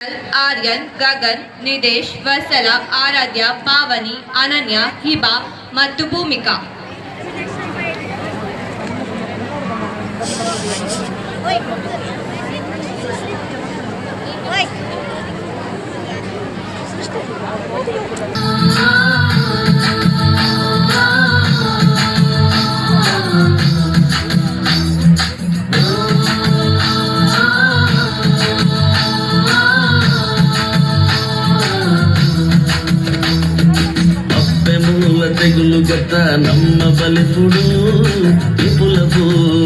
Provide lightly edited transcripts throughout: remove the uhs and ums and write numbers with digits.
आर्यन, गगन, निदेश, वत्सला, आराध्य, पावनी, अनन्या, हिबा ಮತ್ತು ಭೂಮಿಕಾ. తెగులు గత నమ్మ బలిపుడు విపులపు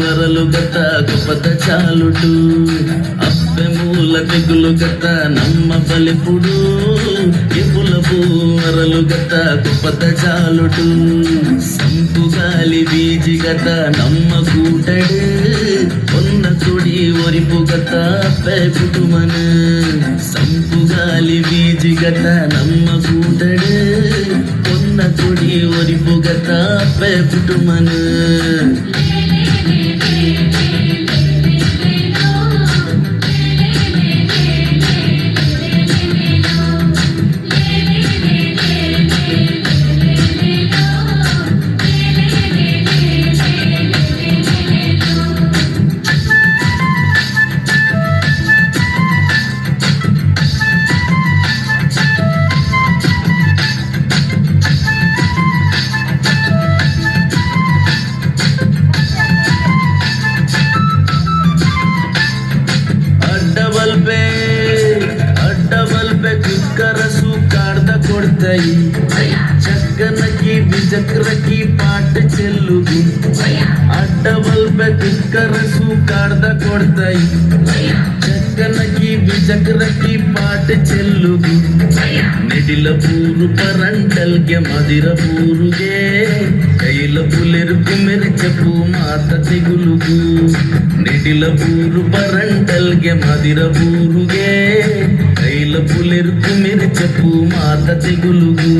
అరలు గత గొప్పత చాలుడు అప్పెమూల తెగులు గత నమ్మ బలిపుడు విపులపు అరలు గత గొప్పత చాలుడు సంపు గాలి బీజి గత నమ్మ కూటడు కొన్న కొడి ఒరిపు గత పెపుటుమన సంపు గాలి బీజి గత నమ్మ కూటడు కొన్న కొడి ఒరిపు గత పెపుటుమన ಕರಸು ಕಾಡ್ದ ಕೊಡ್ತಾಯಿ ಚಕ್ಕನಕಿ ಬಿಜಕ್ರಕಿ ಪಾಟ ಚೆಲ್ಲುದು ಅಡ್ಡಬಲ್ಬೆ ಕರಸು ಕಾಡ್ದ ಕೊಡ್ತಾಯಿ ಚಕ್ಕನಕಿ ಬಿಜಕ್ರಕಿ ಪಾಟ ಚೆಲ್ಲುದು ನೆಡಿಲ ಪೂರು ಪರಂಟಲ್ಗೆ ಮದಿರ ಪೂರುಗೆ ಕೈಲ ಪುಲೆರುಕು ಮೆರಿಚಪು ಮಾತ ತೆಗುಲುಗು ನೆಡಿಲ ಪೂರು ಪರಂಟಲ್ಗೆ ಮದಿರ ಪೂರುಗೆ కైల పులెరుకు మెరిచపు మాత తెగులుగు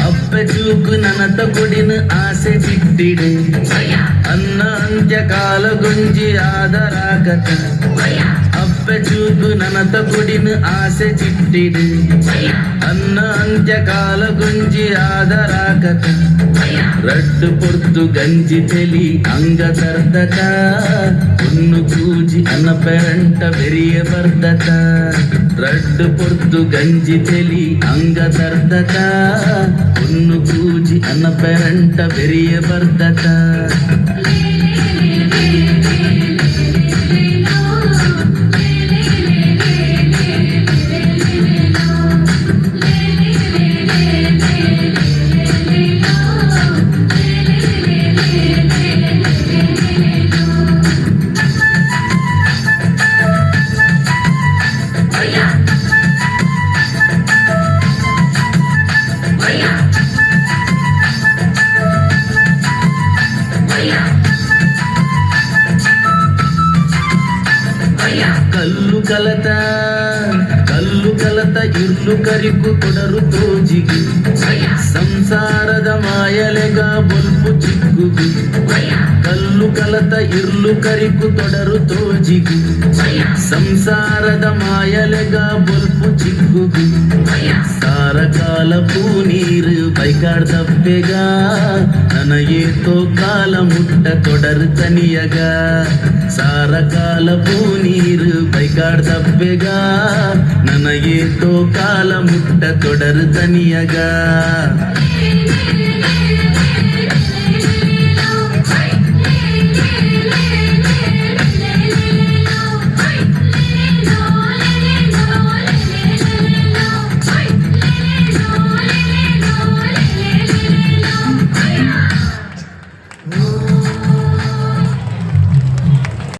ಅಪ್ಪಚೂಕು ನನತ ಕೊಡಿನ ಆಸೆ ಚಿಟ್ಟಿಡು ಅನ್ನ ಅಂತ್ಯಕಾಲ ಗುಂಜಿ ಆದರಾಗತ ಅಪ್ಪಚೂಕು ನನತ ಕೊಡಿನ ಆಸೆ ಚಿಟ್ಟಿಡು ಅನ್ನ ಅಂತ್ಯಕಾಲ ಗುಂಜಿ ಆದರಾಗತ ರಡ್ಡು ಪೊರ್ತು ಗಂಜಿ ತೆಲಿ ಅಂಗ ತರ್ದತ ಹುಣ್ಣು ಕೂಜಿ ಅನ್ನ ಪೆರಂಟ ಬೆರಿಯ ಬರ್ದತ ರಡ್ಡು ಪೊರ್ತು ಗಂಜಿ ತೆಲಿ ಅಂಗ ತರ್ದತ ಹುಣ್ಣು ಕೂಜಿ ಅನ್ನ ಪೆರಂಟ ಬೆರಿಯ ಬರ್ದತ ಕಲ್ಲು ಕಲತ ಇರ್ಲು ಕರಿಕು ಕೊಡರು ತೋಜಿಗಿ ಸಂಸಾರದ ಮಾಯಲೆಗ ಬೊಲ್ಪು ಚಿಕ್ಕುಗಿ ಕಲ್ಲು ಕಲತ ಇರ್ಲು ಕರಿಕು ತೊಡರು ತೋಜಿಗಿ ಸಂಸಾರದ ಮಾಯಲೆಗ ಬೊಲ್ಪು ಚಿಕ್ಕುಗಿ ಸಾರ ಕಾಲ ಪೂನೀರು ಬೈಕಾಡ್ದಪ್ಪೆಗ ನನಗೇತೋ ಕಾಲ ಮುಟ್ಟ ತೊಡರು ತನಿಯಗ ಸಾರ ಕಾಲ ಪೂನೀರು ಬೈಕಾಡ್ದಪ್ಪೆಗ ನನಗೇತೋ ಕಾಲ ಮುಟ್ಟ ತೊಡರು ತನಿಯಗ